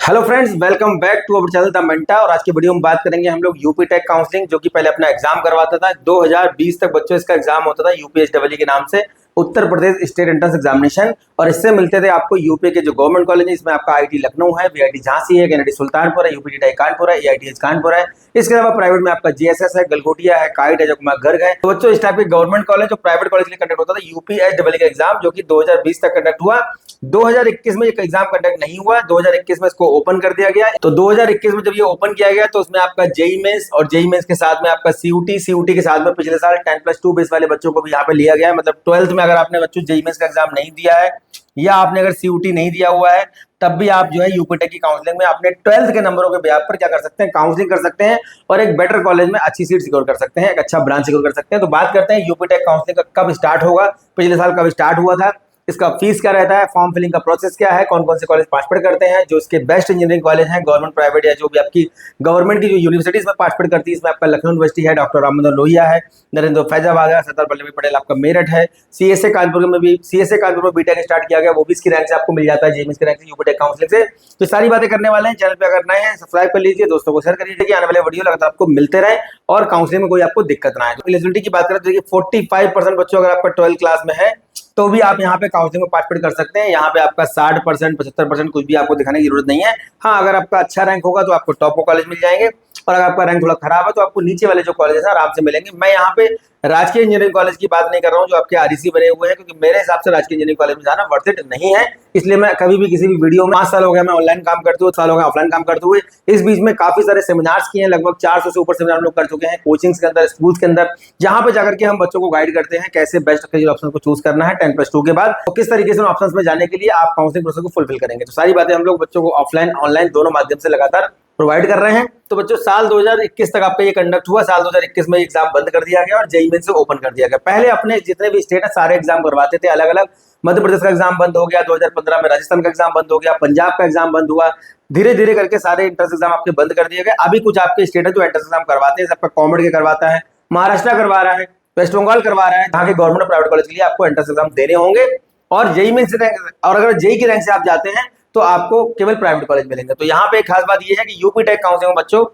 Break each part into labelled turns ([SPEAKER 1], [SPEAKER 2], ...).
[SPEAKER 1] Hello friends, welcome back to our channel the Menta. और आज की वीडियो में बात करेंगे हम लोग यूपी टेक काउंसलिंग, जो कि पहले अपना एग्जाम करवाता था। 2020 तक बच्चों इसका एग्जाम होता था यूपीएसडब्ल्यू के नाम से, Uttar Pradesh state entrance examination. और इससे मिलते थे आपको यूपी के जो गवर्नमेंट कॉलेज है, इसमें आपका आईटी लखनऊ है, वीआईटी झांसी है, केनेडी सुल्तानपुर है, यूपीटी कानपुर है, एआईटीएच कानपुर है। इसके अलावा प्राइवेट में आपका जीएसएस है, गलगोटिया है, काइट है, जो गर्ग है। तो बच्चों इस टाइप के गवर्नमेंट कॉलेज जो प्राइवेट कॉलेज के लिए कंडक्ट होता था यूपीएसडब्ल्यू का एग्जाम, जो कि 2020 तक कंडक्ट हुआ। 2021 में ये एग्जाम कंडक्ट नहीं हुआ, 2021 में इसको ओपन कर दिया गया। तो 2021 में जब ये ओपन किया गया तो उसमें आपका जेई मेंस और जेई मेंस के साथ में आपका सीयूटी के साथ में पिछले साल 10+2 बेस वाले बच्चों को भी यहाँ पे लिया गया है। मतलब 12th में अगर आपने बच्चों जेई मेंस का एग्जाम नहीं दिया है या आपने अगर सीयूटी नहीं दिया हुआ है, तब भी आप जो है यूपीटेक की काउंसलिंग में अपने 12th के नंबरों के ब्याज पर क्या कर सकते हैं, काउंसलिंग कर सकते हैं और एक बेटर कॉलेज में अच्छी सीट सिक्योर कर सकते हैं, एक अच्छा ब्रांच सिक्योर कर सकते हैं। तो बात करते हैं यूपीटेक काउंसलिंग का कब स्टार्ट होगा, पिछले साल कब स्टार्ट हुआ था, इसका फीस क्या रहता है, फॉर्म फिलिंग का प्रोसेस क्या है, कौन कौन से कॉलेज पार्टिसिपेट करते हैं, जो इसके बेस्ट इंजीनियरिंग कॉलेज हैं, गवर्नमेंट प्राइवेट या जो भी आपकी गवर्नमेंट की जो यूनिवर्सिटीज में पार्टिसिपेट करती है। इसमें आपका लखनऊ यूनिवर्सिटी है, डॉक्टर राम मनोहर लोहिया है, नरेंद्र फैजाबाद है, सरदार वल्लभ भाई पटेल आपका मेरठ है, सीएसए कानपुर में बीटेक स्टार्ट किया गया, वो भी इसकी रैंक से आपको मिल जाता है, जेईई की रैंक से, यूपीटेक काउंसलिंग से। तो सारी बातें करने वाले हैं। चैनल पे अगर नए हैं सब्सक्राइब कर लीजिए, दोस्तों को शेयर करिए कि आने वाले वीडियो लगातार आपको मिलते रहे और काउंसलिंग में कोई आपको दिक्कत ना आए। तो एलिजिबिलिटी की बात करें तो 45% बच्चों अगर आपका 12th क्लास में है तो भी आप यहाँ पे काउंसलिंग में पार्टिसिपेट कर सकते हैं। यहाँ पे आपका 60%, 75% कुछ भी आपको दिखाने की जरूरत नहीं है। हाँ, अगर आपका अच्छा रैंक होगा तो आपको टॉप कॉलेज मिल जाएंगे और अगर आपका रैंक थोड़ा खराब है तो आपको नीचे वाले जो कॉलेज है आराम से मिलेंगे। मैं यहाँ पे राजकीय इंजीनियरिंग कॉलेज की बात नहीं कर रहा हूँ जो आपके आरईसी बने हुए हैं, क्योंकि मेरे हिसाब से राजकीय इंजीनियरिंग कॉलेज में जाना वर्थ इट नहीं है। इसलिए मैं कभी भी किसी भी वीडियो में 5 साल हो गया मैं ऑनलाइन काम करते हुए, साल हो गया ऑफलाइन काम करते हुए, इस बीच में काफी सारे सेमिनार्स किए हैं, लगभग 400 से ऊपर सेमिनार लोग कर चुके हैं कोचिंग्स के अंदर, स्कूल्स के अंदर, जहां पे जाकर के हम बच्चों को गाइड करते हैं कैसे बेस्ट करियर ऑप्शन को चूज करना है 10+2 के बाद, तो किस तरीके से ऑप्शंस में जाने के लिए आप काउंसलिंग प्रोसेस को फुलफिल करेंगे। तो सारी बातें हम लोग बच्चों को ऑफलाइन ऑनलाइन दोनों माध्यम से लगातार प्रोवाइड कर रहे हैं। तो बच्चों साल 2021 तक आपका ये कंडक्ट हुआ, साल 2021 में एग्जाम बंद कर दिया गया और जेईई मेंस से ओपन कर दिया गया। पहले अपने जितने भी स्टेट है सारे एग्जाम करवाते थे अलग अलग। मध्य प्रदेश का एग्जाम बंद हो गया, 2015 में राजस्थान का एग्जाम बंद हो गया, पंजाब का एग्जाम बंद हुआ, धीरे धीरे करके सारे एंट्रेंस एग्जाम आपके बंद कर दिए गए। अभी कुछ आपके स्टेट है जो एंट्रेंस एग्जाम करवाते हैं, सबका कॉमेड के करवाता है, महाराष्ट्र करवा रहा है, वेस्ट बंगाल करवा रहा है, जहाँ के गवर्नमेंट और प्राइवेट कॉलेज के लिए आपको एंट्रेंस एग्जाम देने होंगे। और जेईई मेंस और अगर जेईई की रैंक से आप जाते हैं तो आपको केवल प्राइवेट कॉलेज मिलेंगे। तो यहाँ पे एक खास बात यह है कि यूपीटेक काउंसलिंग में बच्चों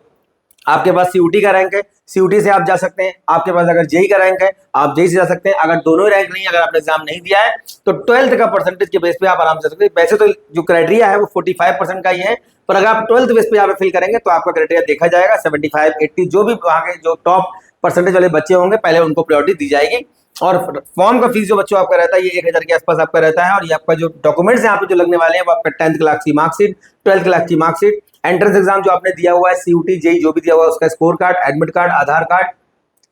[SPEAKER 1] आपके पास सीयूटी का रैंक है, सीयूटी से आप जा सकते हैं। आपके पास अगर जेई का रैंक है आप जेई से जा सकते हैं। अगर दोनों रैंक नहीं, अगर आपने एग्जाम नहीं दिया है तो 12th का परसेंटेज के बेस पे आप आराम से जा सकते हैं। वैसे तो जो क्राइटेरिया है वो 45% का ही है, पर अगर आप 12th बेस पे यहाँ पे फिल करेंगे तो आपका क्राइटेरिया देखा जाएगा 75, 80, जो भी वहाँ के जो टॉप परसेंटेज वाले बच्चे होंगे पहले उनको प्रायोरिटी दी जाएगी। और फॉर्म का फीस जो बच्चों आपका रहता है ये 1000 के आसपास आपका रहता है। और ये आपका जो डॉक्यूमेंट्स यहाँ पे जो लगने वाले हैं वो आपका 10th क्लास की मार्कशीट, 12th क्लास की मार्कशीट, एंट्रेंस एग्जाम जो आपने दिया हुआ है, सीयूटी जेई जो भी दिया हुआ है उसका score card, admit card, Aadhaar card,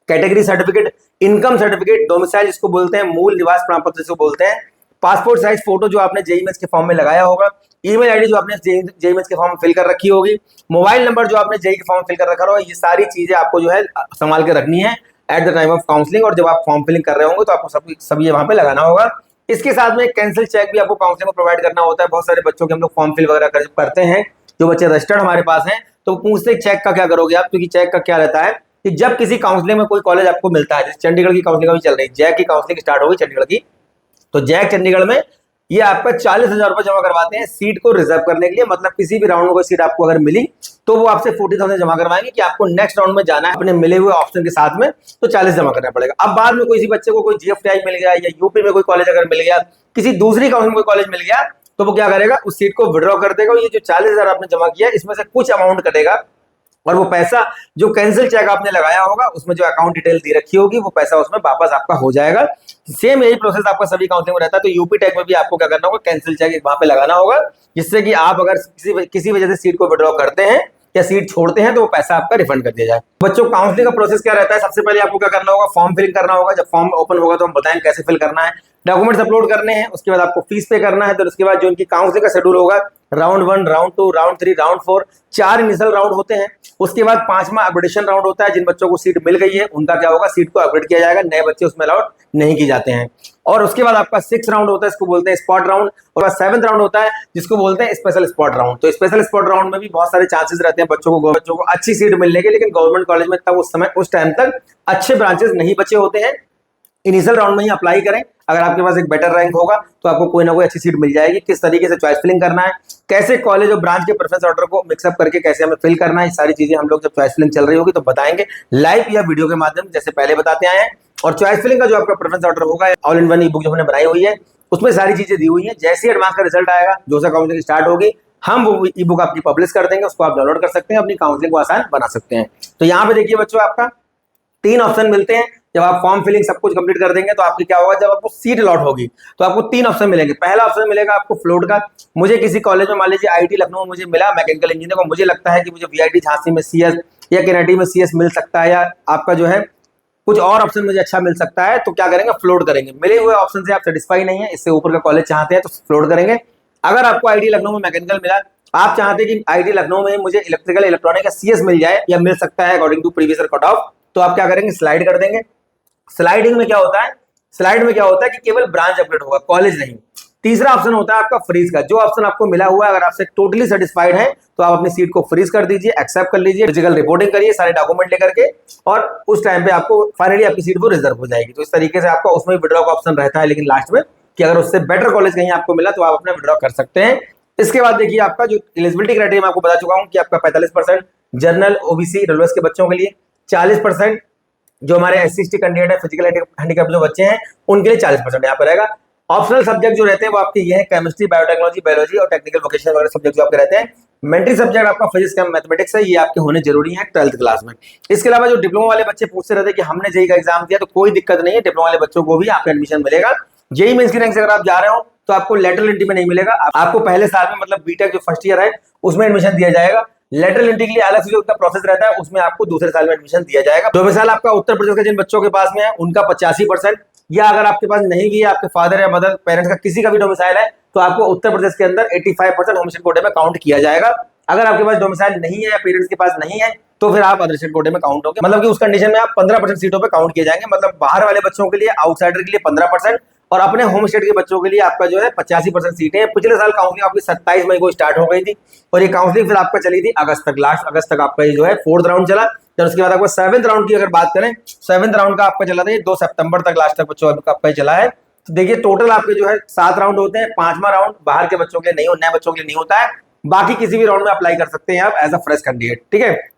[SPEAKER 1] category certificate, income certificate, domicile जिसको बोलते हैं, मूल निवास प्रमाण पत्र जिसको बोलते हैं, पासपोर्ट साइज फोटो जो आपने जेईई मेंस के फॉर्म में लगाया होगा, ईमेल आईडी जो आपने जेईई मेंस के फॉर्म में फिल कर रखी होगी, मोबाइल नंबर जो आपने जेईई के फॉर्म में फिल कर रखा होगा, ये सारी चीजें आपको जो है संभाल के रखनी है at the time of counselling. और जब आप फॉर्म फिलिंग कर रहे होंगे तो आपको सभी वहां पे लगाना होगा। इसके साथ में कैंसिल चेक भी आपको काउंसलिंग में प्रोवाइड करना होता है। बहुत सारे बच्चों के हम लोग फॉर्म फिल वगैरह करते हैं, जो बच्चे रजिस्टर्ड हमारे पास हैं, तो पूछते चेक का क्या करोगे आप, क्योंकि चेक का क्या रहता है कि जब किसी काउंसलिंग में कोई कॉलेज आपको मिलता है, जैसे चंडीगढ़ की काउंसलिंग अभी चल रही है, जैक की काउंसलिंग स्टार्ट होगी चंडीगढ़ की, तो जैक चंडीगढ़ में ये आपका 40,000 रुपए जमा करवाते हैं सीट को रिजर्व करने के लिए। मतलब किसी भी राउंड में कोई सीट आपको अगर मिली तो वो आपसे 40,000 जमा करवाएंगे कि आपको नेक्स्ट राउंड में जाना है अपने मिले हुए ऑप्शन के साथ में, तो 40 जमा करना पड़ेगा। अब बाद में किसी बच्चे को कोई जीएफटीआई मिल गया या यूपी में कोई कॉलेज अगर मिल गया, किसी दूसरी काउंसलिंग में कोई कॉलेज मिल गया, तो वो क्या करेगा, उस सीट को विड्रॉ कर देगा। ये जो 40,000 आपने जमा किया इसमें से कुछ अमाउंट कटेगा और वो पैसा जो कैंसिल चेक आपने लगाया होगा उसमें जो अकाउंट डिटेल दी रखी होगी वो पैसा उसमें वापस आपका हो जाएगा। सेम यही प्रोसेस आपका सभी काउंसलिंग में रहता है। तो यूपी टेक में भी आपको क्या करना होगा, कैंसिल चेक वहां पे लगाना होगा, जिससे कि आप अगर किसी वजह से सीट को विड्रॉ करते हैं या सीट छोड़ते हैं तो वो पैसा आपका रिफंड कर दिया जाए। बच्चों काउंसलिंग का प्रोसेस क्या रहता है, सबसे पहले आपको क्या करना होगा, फॉर्म फिल करना होगा। जब फॉर्म ओपन होगा तो हम बताएंगे कैसे फिल करना है, डॉक्यूमेंट्स अपलोड करने हैं, उसके बाद आपको फीस पे करना है। तो उसके बाद जो उनकी काउंसलिंग का शेड्यूल होगा, round 1, round 2, round 3, round 4, 4 initial round होते हैं। उसके बाद 5वां अपग्रेडेशन राउंड होता है। जिन बच्चों को सीट मिल गई है उनका क्या होगा, सीट को अपग्रेड किया जाएगा, नए बच्चे उसमें अलाउड नहीं किए जाते हैं। और उसके बाद आपका 6 राउंड होता है, इसको बोलते हैं स्पॉट राउंड। और 7th राउंड होता है जिसको बोलते हैं स्पेशल स्पॉट राउंड। तो स्पेशल स्पॉट राउंड में भी बहुत सारे चांसेस रहते हैं बच्चों को अच्छी सीट मिलने के, लेकिन गवर्नमेंट कॉलेज में तब उस टाइम तक अच्छे ब्रांचेस नहीं बचे होते हैं। इनिशियल राउंड में ही अप्लाई करें। अगर आपके पास एक बेटर रैंक होगा तो आपको कोई ना कोई अच्छी सीट मिल जाएगी। किस तरीके से चॉइस फिलिंग करना है, कैसे कॉलेज और ब्रांच के प्रेफरेंस ऑर्डर को मिक्सअप करके कैसे हमें फिल करना है, ये सारी चीजें हम लोग जब चॉइस फिलिंग चल रही होगी तो बताएंगे लाइव या वीडियो के माध्यम जैसे पहले बताते आए हैं। और चॉइस फिलिंग का जो आपका प्रेफरेंस ऑर्डर होगा all in one E book जो हमने बनाई हुई है उसमें सारी चीजें दी हुई है। जैसे ही एडवांस का रिजल्ट आएगा, जो सा काउंसलिंग स्टार्ट होगी, हम वो ई बुक आपकी पब्लिश कर देंगे, उसको आप डाउनलोड कर सकते हैं, अपनी काउंसलिंग को आसान बना सकते हैं। तो यहाँ पे देखिए बच्चों, आपका 3 ऑप्शन मिलते हैं। जब आप फॉर्म फिलिंग सब कुछ कंप्लीट कर देंगे तो आपकी क्या होगा, जब आपको सीट अलॉट होगी तो आपको 3 ऑप्शन मिलेंगे। पहला ऑप्शन मिलेगा आपको फ्लोट का। मुझे किसी कॉलेज में मान लीजिए आईटी लखनऊ मुझे मिला मैकेनिकल इंजीनियर को, मुझे लगता है कि मुझे वीआईटी झांसी में सीएस या केनेडी में सीएस मिल सकता है, या आपका जो है कुछ और ऑप्शन मुझे अच्छा मिल सकता है, तो क्या करेंगे, फ्लोट करेंगे। मिले हुए ऑप्शन से आप सेटिस्फाई नहीं है, इससे ऊपर का कॉलेज चाहते हैं तो फ्लोट करेंगे। अगर आपको आईटी लखनऊ में मैकेनिकल मिला, आप चाहते हैं कि आईटी लखनऊ में मुझे इलेक्ट्रिकल इलेक्ट्रॉनिक या सीएस मिल जाए या मिल सकता है according to previous cut off, तो आप क्या करेंगे, स्लाइड कर देंगे। स्लाइडिंग में क्या होता है, स्लाइड में क्या होता है कि केवल ब्रांच अपडेट होगा, कॉलेज नहीं। तीसरा ऑप्शन होता है आपका फ्रीज का। जो ऑप्शन आपको मिला हुआ है, अगर आपसे टोटली सेटिस्फाइड है तो आप अपनी सीट को फ्रीज कर दीजिए, एक्सेप्ट कर लीजिए, फिजिकल रिपोर्टिंग करिए सारे डॉक्यूमेंट लेकर के, और उस टाइम पे आपको फाइनली आपकी सीट वो रिजर्व हो जाएगी। तो इस तरीके से आपका उसमें विड्रॉ का ऑप्शन रहता है, लेकिन लास्ट में कि अगर उससे बेटर कॉलेज कहीं आपको मिला तो आप अपना विड्रॉ कर सकते हैं। इसके बाद देखिए आपका जो एलिजिबिलिटी क्राइटेरिया मैं आपको बता चुका हूं कि आपका 45% जनरल ओबीसी रेलवेस के बच्चों के लिए, 40% जो हमारे SC/ST कैंडिडेट है, फिजिकल हैंडीकैप जो बच्चे हैं उनके लिए 40% यहाँ पर रहेगा। ऑप्शनल सब्जेक्ट जो रहते हैं वो आपके ये है केमिस्ट्री, बायोटेक्नोलॉजी, बायोलॉजी और टेक्निकल वोकेशनल वगैरह सब्जेक्ट जो आपके रहते हैं। मेंटरी सब्जेक्ट आपका फिजिक्स का मैथमेटिक्स है, ये आपके होने जरूरी है 12th क्लास में। इसके अलावा जो डिप्लोमा वाले बच्चे पूछते रहते हैं कि हमने जेई का एग्जाम दिया, तो कोई दिक्कत नहीं है, डिप्लोमा वाले बच्चों को भी आपका एडमिशन मिलेगा। जेई मेंस की रैंक से अगर आप जा रहे हो तो आपको लेटरल एंट्री में नहीं मिलेगा, आपको पहले साल में मतलब बीटेक जो फर्स्ट ईयर है उसमें एडमिशन दिया जाएगा। लेटरल एंट्री के लिए अलग से जो उसका प्रोसेस रहता है उसमें आपको दूसरे साल में एडमिशन दिया जाएगा। डोमिसाइल आपका उत्तर प्रदेश के जिन बच्चों के पास में है उनका 85%, या अगर आपके पास नहीं भी है, आपके फादर या मदर पेरेंट्स का किसी का भी डोमिसाइल है, तो आपको उत्तर प्रदेश के अंदर 85% होम स्टेट कोटे में काउंट किया जाएगा। अगर आपके पास डोमिसाइल नहीं है या पेरेंट्स के पास नहीं है तो फिर आप अदर स्टेट कोटे में काउंट होंगे, मतलब कि उस कंडीशन में आप 15% सीटों पे काउंट किए जाएंगे। मतलब बाहर वाले बच्चों के लिए, आउटसाइडर के लिए 15% और अपने होम स्टेट के बच्चों के लिए आपका जो है 85% सीटें। पिछले साल काउंसलिंग आपकी 27 मई को स्टार्ट हो गई थी और ये काउंसलिंग फिर आपका चली थी अगस्त तक, लास्ट अगस्त तक आपका ये जो है 4th राउंड चला। फिर उसके बाद आपका 7th राउंड की अगर बात करें, 7th राउंड का आपका चला था ये 2 सितंबर तक लास्ट तक बच्चों आपका ही चला है। तो देखिए टोटल आपके जो है 7 राउंड होते हैं। 5वां राउंड बाहर के बच्चों के लिए नहीं, नए बच्चों के लिए नहीं होता है, बाकी किसी भी राउंड में अप्लाई कर सकते हैं आप एज अ फ्रेश कैंडिडेट, ठीक है।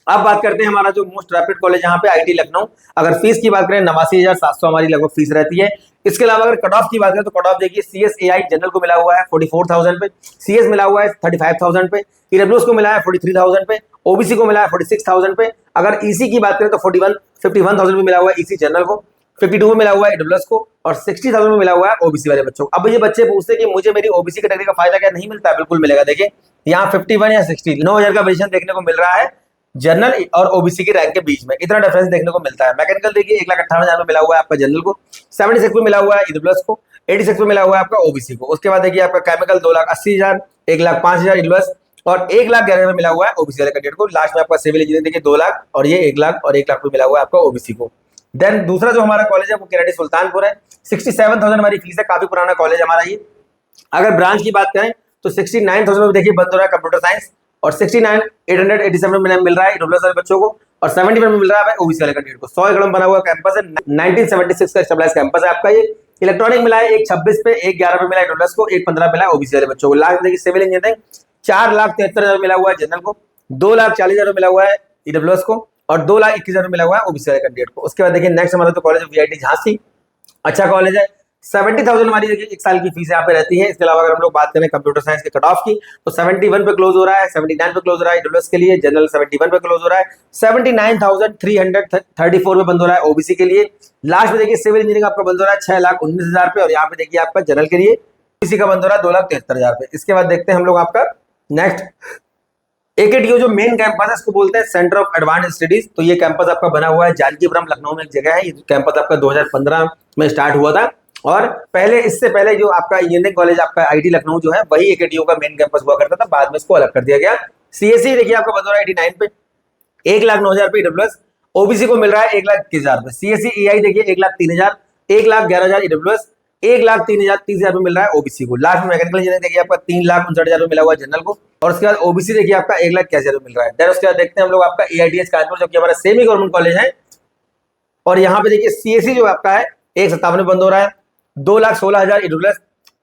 [SPEAKER 1] अब बात करते हैं हमारा जो मोस्ट रैपिड कॉलेज यहाँ पे आईटी लखनऊ। अगर फीस की बात करें 89,700 हमारी लगभग फीस रहती है। इसके अलावा अगर कट ऑफ की बात करें तो कट ऑफ देखिए CSAI जनरल को मिला हुआ है 44,000 पे, CS मिला हुआ है 35,000 पे, ईडब्ल्यूएस को मिला है 43,000 पे, ओबीसी को मिला है 46,000 पे। अगर ईसी की बात करें तो 51,000 में मिला हुआ है ईसी जनरल को, 52 में मिला हुआ है ईडब्ल्यूएस को और 60,000 में मिला हुआ है ओबीसी वाले बच्चों को। अब ये बच्चे पूछते हैं कि मुझे मेरी ओबीसी कैटेगरी का फायदा क्या नहीं मिलता है, बिल्कुल मिलेगा। देखिए यहाँ 51 या 60 9,000 का वेरिएशन देखने को मिल रहा है जनरल और ओबीसी की रैंक के बीच में, इतना डिफरेंस देखने को मिलता है। मैकेनिकल देखिए 1,58,000 में मिला हुआ है आपका जनरल को, 76 में मिला हुआ है ईडब्ल्यूएस को, 86 में मिला हुआ है आपका ओबीसी को। उसके बाद देखिए आपका केमिकल 2,80,000, 1,05,000 ईडब्ल्यूएस और 1,11,000 में मिला हुआ है ओबीसी वाले कैंडिडेट को। लास्ट में आपका सिविल इंजीनियरिंग देखिए 2 लाख और ये 1 लाख और 1 लाख में मिला हुआ है आपका ओबीसी को। देन दूसरा जो हमारा कॉलेज है वो केनेडी सुल्तानपुर है, 67,000 हमारी फीस है, काफी पुराना कॉलेज हमारा ये। अगर ब्रांच की बात करें तो 69,000 में देखिए बंद हो रहा है कंप्यूटर साइंस और 69,887 में मिल रहा है ईडब्ल्यूएस वाले बच्चों को और 70 में मिल रहा है ओबीसी वाले कैंडिडेट को। 100 एकड़ में बना हुआ कैंपस है, 1976 का स्टेबलाइज कैंपस है आपका ये। इलेक्ट्रॉनिक मिला है 1,26 पे, 1,11 पे मिला है ईडब्ल्यूएस को, 1,15 मिला है ओबीसी वाले बच्चों को। लास्ट देखिए सिविल इंजीनियरिंग 4,73,000 मिला हुआ है जनरल को, 2,40,000 मिला हुआ है ईडब्ल्यूएस को और 2,21,000 मिला हुआ है ओबीसी वाले कैंडिडेट को। उसके बाद देखिए नेक्स्ट हमारा तो कॉलेज वीआईटी झांसी, अच्छा कॉलेज है। 70,000 हमारी देखिए 1 साल की फीस यहाँ पे रहती है। इसके अलावा अगर हम लोग बात करें कंप्यूटर साइंस के कट ऑफ की तो 71 पे क्लोज हो रहा है, 79 पे क्लोज हो रहा है ईडब्ल्यूएस के लिए, जनरल 71 पे क्लोज हो रहा है, 79,334 पे बंद हो रहा है ओबीसी के लिए। लास्ट में देखिए सिविल इंजीनियरिंग आपका बंद हो रहा है 6,19,000 पे और यहाँ पे देखिए आपका जनरल के लिए ओबीसी का बंद हो रहा है 2,73,000 पे। इसके बाद देखते हैं हम लोग आपका नेक्स्ट AKTU जो मेन कैंपस है इसको बोलते हैं सेंटर ऑफ एडवांस स्टडीज। तो ये कैंपस आपका बना हुआ है जानकीपुरम लखनऊ में एक जगह है। ये कैंपस आपका 2015 में स्टार्ट हुआ था और पहले इससे पहले जो आपका इंजीनियरिंग कॉलेज आपका आईटी लखनऊ जो है वही AKTU का मेन कैंपस हुआ करता था, बाद में इसको अलग कर दिया गया। CSE देखिए आपका बंद हो रहा है 89 पे, 1,09,000 पे ईडब्ल्यूएस, ओबीसी को मिल रहा है 1,21,000 पे। CSE EI देखिए 1,03,000, 1,11,000 ईडब्ल्यूएस, 1,30,000 में मिल रहा है ओबीसी को। लास्ट में मैकेनिकल इंजीनियरिंग देखिए आपका 3,59,000 में मिला हुआ है जनरल को और उसके बाद ओबीसी देखिए आपका 1,81,000 में मिल रहा है। देन उसके बाद देखते हैं हम लोग आपका AITH कानपुर जो कि हमारा सेमी गवर्नमेंट कॉलेज है और यहाँ पे देखिए CSE जो आपका है 157 बंद हो रहा है। 2,16,000 ईडब्ल्यूएस,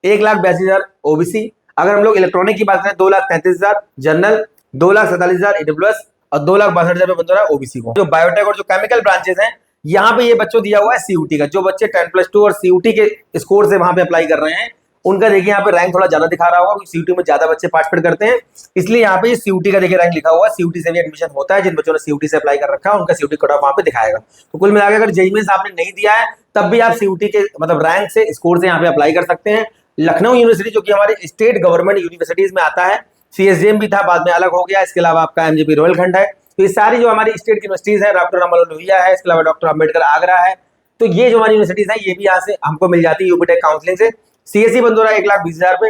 [SPEAKER 1] 1,82,000 ओबीसी। अगर हम लोग इलेक्ट्रॉनिक की बात करें 2,33,000 जनरल, 2,47,000 ईडब्ल्यूएस और 2,62,000 बंद हो रहा है ओबीसी को। जो बायोटेक और जो केमिकल ब्रांचेस हैं, यहाँ पे ये बच्चों दिया हुआ है सीयूटी का। जो बच्चे 10+2 और सीयूटी के स्कोर से वहां पे अप्लाई कर रहे हैं, उनका देखिए यहाँ पे रैंक थोड़ा ज्यादा दिखा रहा होगा, क्योंकि सीयूटी में ज्यादा बच्चे पार्टिसिपेट करते हैं, इसलिए यहाँ पे सीयूटी का देखिए रैंक लिखा हुआ है। सीयूटी से भी एडमिशन होता है, जिन बच्चों ने सीयूटी से अप्लाई कर रखा है उनका सीयूटी कट ऑफ वहां पे दिखाएगा। तो कुल मिलाकर अगर जेईई मेंस आपने नहीं दिया है, तब भी आप सीयूटी के मतलब रैंक से, स्कोर से यहाँ पे अप्लाई कर सकते हैं। लखनऊ यूनिवर्सिटी जो कि हमारे स्टेट गवर्नमेंट यूनिवर्सिटीज में आता है, सीएसजेएम भी था, बाद में अलग हो गया। इसके अलावा आपका एमजीपी रोहिलखंड है। तो ये सारी जो हमारी स्टेट की यूनिवर्सिटीज है, डॉक्टर राममनोहर लोहिया है, इसके अलावा डॉक्टर अम्बेडकर आगरा है, तो ये जो हमारी यूनिवर्सिटीज है, ये भी यहाँ से हमको मिल जाती है यूपी टेक काउंसलिंग से। सीएससी बंद हो रहा है 1,20,000 रुपए,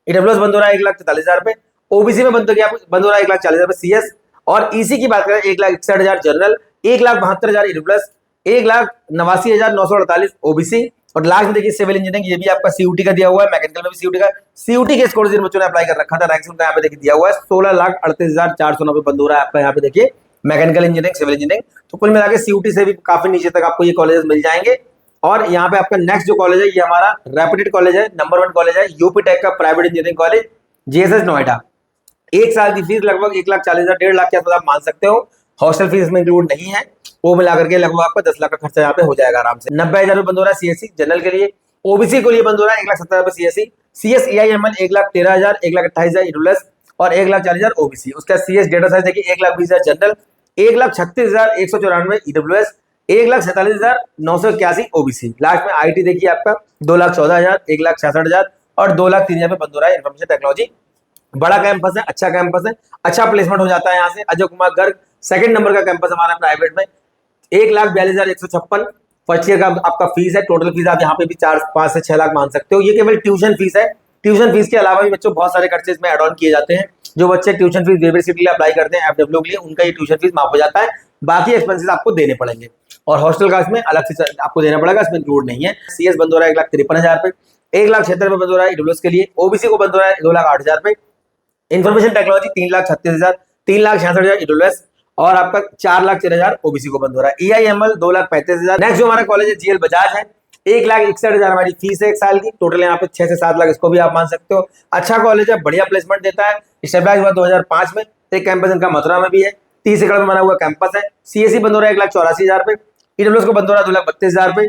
[SPEAKER 1] ईडब्ल्यूएस बंद हो रहा है 1,44,000 रुपए, ओबीसी में बंद हो रहा है 1,40,000 रुपए सीएस, और ईसी की बात करें 1,61,000 जनरल, 1,72,000 ईडब्ल्यूएस, 1,89,948 ओबीसी, और लास्ट में देखिए सिविल इंजीनियरिंग, ये भी आपका सीयूटी का दिया हुआ है। मैकेनिकल में भी सीयूटी का, सीयूटी के स्कोर जिन बच्चों ने अप्लाई कर रखा था रैंक उनका यहाँ पे देखिए दिया हुआ है 16,38,409 बंद हो रहा है आपका यहाँ पे देखिए मैकेनिकल इंजीनियरिंग, सिविल इंजीनियरिंग। तो कुल मिलाकर सीयूटी से भी काफी नीचे तक आपको ये कॉलेजेस मिल जाएंगे। और यहाँ पे आपका नेक्स्ट जो कॉलेज है, ये हमारा रेपुटेड कॉलेज है, नंबर 1 कॉलेज है, यूपी टेक का private engineering college, JSS Noida. एक साल की फीस लगभग 1,40,000 1.5 लाख के आसपास आप मान सकते हो। हॉस्टल फीस में इंक्लूड नहीं है, वो मिलाकर के लगभग आपका 10 लाख का खर्चा यहाँ पे हो जाएगा आराम से। 90,000 रुपए बंद हो रहा है सीएससी जनरल के लिए, ओबीसी के लिए बंद हो रहा है 1,70,000 रुपए सीएससी, सीएस एआईएमएल 1,13,000, 1,28,000 ईडब्ल्यूएस और 1,40,000 ओबीसी। उसका सीएस डेटा साइंस देखिए 1,20,000 जनरल, 1,36,194 ईडब्ल्यूएस, 1,47,981 ओबीसी। लास्ट में आईटी देखिए आपका 2,14,000, 1,66,000 और 2,03,000 पे बंद हो रहा है इन्फॉर्मेशन टेक्नोलॉजी। बड़ा कैंपस है, अच्छा कैंपस है, अच्छा प्लेसमेंट हो जाता है यहाँ से। अजय कुमार गर्ग सेकंड नंबर का कैंपस हमारा प्राइवेट में, 1,42,156 फर्स्ट ईयर का आपका फीस है। टोटल फीस आप यहाँ पे भी 4-5 से 6 लाख मान सकते हो। ये केवल ट्यूशन फीस है। ट्यूशन फीस के अलावा भी बच्चों बहुत सारे खर्चे इसमें एड ऑन किए जाते हैं। जो बच्चे ट्यूशन फीस यूनिवर्सिटी के लिए अप्लाई करते हैं, एफडब्ल्यू के लिए, उनका ये ट्यूशन फीस माफ हो जाता है। बाकी एक्सपेंसेस आपको देने पड़ेंगे, और हॉस्टल का इसमें अलग से आपको देना पड़ेगा, इसमें इंक्लूड नहीं है। सीएस बंद हो रहा है 1,53,000 रुपए, 1,76,000 रुपए बंद हो रहा है ईडब्ल्यूएस के लिए, ओबीसी को बंद हो रहा है 2,08,000 रुपए, इन्फॉर्मेशन टेक्नोलॉजी 3,36,000, 3,66,000 ईडब्ल्यूएस और आपका 4,13,000 ओबीसी को बंद हो रहा है। ईआईएमएल 2,35,000। नेक्स्ट जो हमारा कॉलेज है जीएल बजाज है, 1,61,000 हमारी फीस है एक साल की। टोटल यहाँ पे 6 से 7 लाख इसको भी आप मान सकते हो। अच्छा कॉलेज है, बढ़िया प्लेसमेंट देता है। स्टेबलाइज हुआ 2005 में। एक कैंपस इनका मथुरा में भी है, 30 एकड़ में बना हुआ कैंपस है। सीएससी बंद हो रहा है 1,84,000 रुपए, ईडब्ल्यूएस को बंद हो रहा है 2,32,000 रुपए,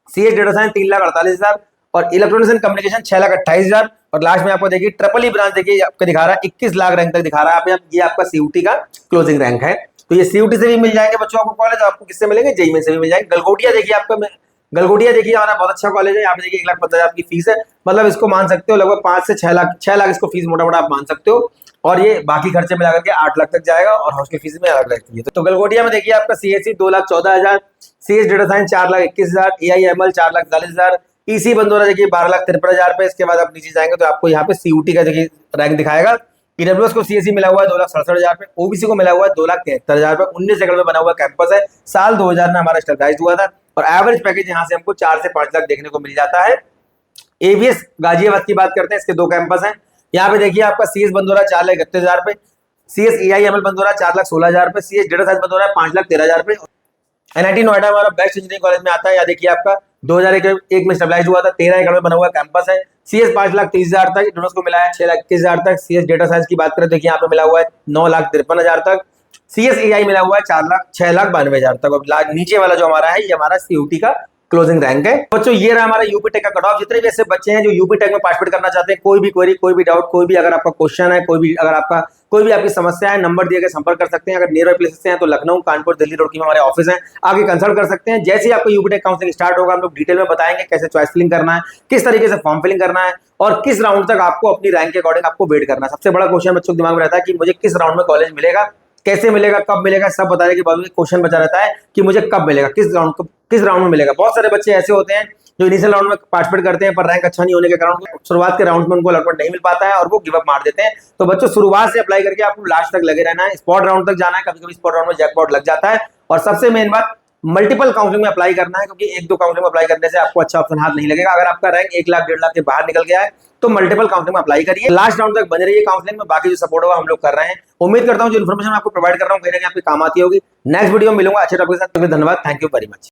[SPEAKER 1] सीएस डेटा साइंस 3,48,000 और इलेक्ट्रॉनिक्स एंड कम्युनिकेशन 6,28,000। और लास्ट में आपको देखिए ट्रिपल ई ब्रांच देखिए आपको दिखा रहा है 21 लाख रैंक तक दिखा रहा है। ये आपका सीयूटी का क्लोजिंग रैंक है। तो ये सीयूटी से भी मिल जाएंगे बच्चों को कॉलेज, आपको किससे मिलेंगे, जेईई में से भी मिल जाएंगे। गलगोटिया देखिए आपका, गलगोटिया देखिए हमारा बहुत अच्छा कॉलेज है। यहाँ पे देखिए 1,15,000 की फीस है, मतलब इसको मान सकते हो लगभग 5 से 6 लाख इसको फीस मोटा मोटा आप मान सकते हो। और ये बाकी खर्चे मिला करके 8 लाख तक जाएगा, और हॉस्टल फीस में अलग रहती है। तो गलगोटिया में देखिए आपका CSC 2,14,000, CS data science 4,21,000, AIML 4,41,000, EC बंद हो रहा है देखिए 12,53,000 रुपए। इसके बाद आप नीचे जाएंगे तो आपको यहाँ पे सीयूटी का देखिए रैंक दिखाएगा। ईडब्ल्यूएस को सीएससी मिला हुआ है 2,67,000 रुपए, ओबीसी को मिला हुआ है 2,73,000 रुपए। 19 एकड़ में बना हुआ कैंपस है। साल 2000 में हमारा स्टेबलाइज हुआ था, और एवरेज पैकेज यहाँ से हमको 4 से 5 लाख देखने को मिल जाता है। एवीएस गाजियाबाद की बात करते हैं, इसके 2 कैंपस हैं। यहाँ पे देखिए आपका सीएस बंद हो रहा है 4,31,000 रुपए, सीएस एआईएमएल बंद हो रहा है 4,16,000 रुपए, सीएस डेटा साइंस बंद हो रहा है 5,13,000 रुपए। एनआईटी नोएडा हमारा बेस्ट इंजीनियरिंग कॉलेज में आता है। यहाँ देखिए आपका 2001 में स्टेबलाइज हुआ था, 13 एकड़ में बना हुआ कैंपस है। सीएस 5,30,000 तक, ईडब्ल्यूएस को मिला है 6,21,000 तक। सीएस डेटा साइंस की बात करें देखिए यहाँ पे मिला हुआ है 9,53,000 तक। सीएस एआई मिला हुआ है 6,92,000 तक। और नीचे वाला जो हमारा है, ये हमारा सीयूटी का क्लोजिंग रैंक है। बच्चों ये रहा हमारा यूपी टेक का कट ऑफ। जितने भी ऐसे बच्चे हैं जो यूपी टेक में पार्टिसिपेट करना चाहते हैं, कोई भी क्वेरी, कोई भी डाउट, कोई भी अगर आपका क्वेश्चन है, कोई भी आपकी समस्या है, नंबर दिए गए संपर्क कर सकते हैं। अगर नियर बाय प्लेसेस से हैं तो लखनऊ, कानपुर, दिल्ली रोड की हमारे ऑफिस हैं, आगे कंसल्ट कर सकते हैं। जैसे ही आपको यूपी टेक काउंसलिंग स्टार्ट होगा, हम लोग डिटेल में बताएंगे कैसे चॉइस फिलिंग करना है, किस तरीके से फॉर्म फिलिंग करना है, और किस राउंड तक आपको अपनी रैंक के अकॉर्डिंग आपको वेट करना है। सबसे बड़ा क्वेश्चन बच्चों के दिमाग में रहता है कि मुझे किस राउंड में कॉलेज मिलेगा, कैसे मिलेगा, कब मिलेगा, सब बताने के बाद में क्वेश्चन बचा रहता है कि मुझे कब मिलेगा, किस राउंड में मिलेगा। बहुत सारे बच्चे ऐसे होते हैं जो इनिशियल राउंड में पार्टिसिपेट करते हैं, पर रैंक अच्छा नहीं होने के कारण शुरुआत के राउंड में उनको अलॉटमेंट नहीं मिल पाता है और वो गिव अप मार देते हैं। तो बच्चों शुरुआत से अप्लाई करके आपको लास्ट तक लगे रहना है। स्पॉट राउंड तक जाना है, कभी कभी स्पॉट राउंड में जैकपॉट लग जाता है। और सबसे मेन बात, मल्टीपल काउंसलिंग में अप्लाई करना है, क्योंकि 1-2 काउंसलिंग में अप्लाई करने से आपको अच्छा ऑप्शन हाथ नहीं लगेगा। अगर आपका रैंक 1 लाख 1.5 लाख के बाहर निकल गया है तो मल्टीपल काउंसलिंग में अप्लाई करिए, लास्ट राउंड तक बने रहिए काउंसलिंग में। बाकी जो सपोर्ट होगा हम लोग कर रहे हैं। उम्मीद करता हूं जो इन्फॉर्मेशन आपको प्रोवाइड कर रहा हूं कहीं ना कहीं आपके काम आती होगी। नेक्स्ट वीडियो में मिलूंगा अच्छे टॉपिक के साथ। धन्यवाद, थैंक यू वेरी मच।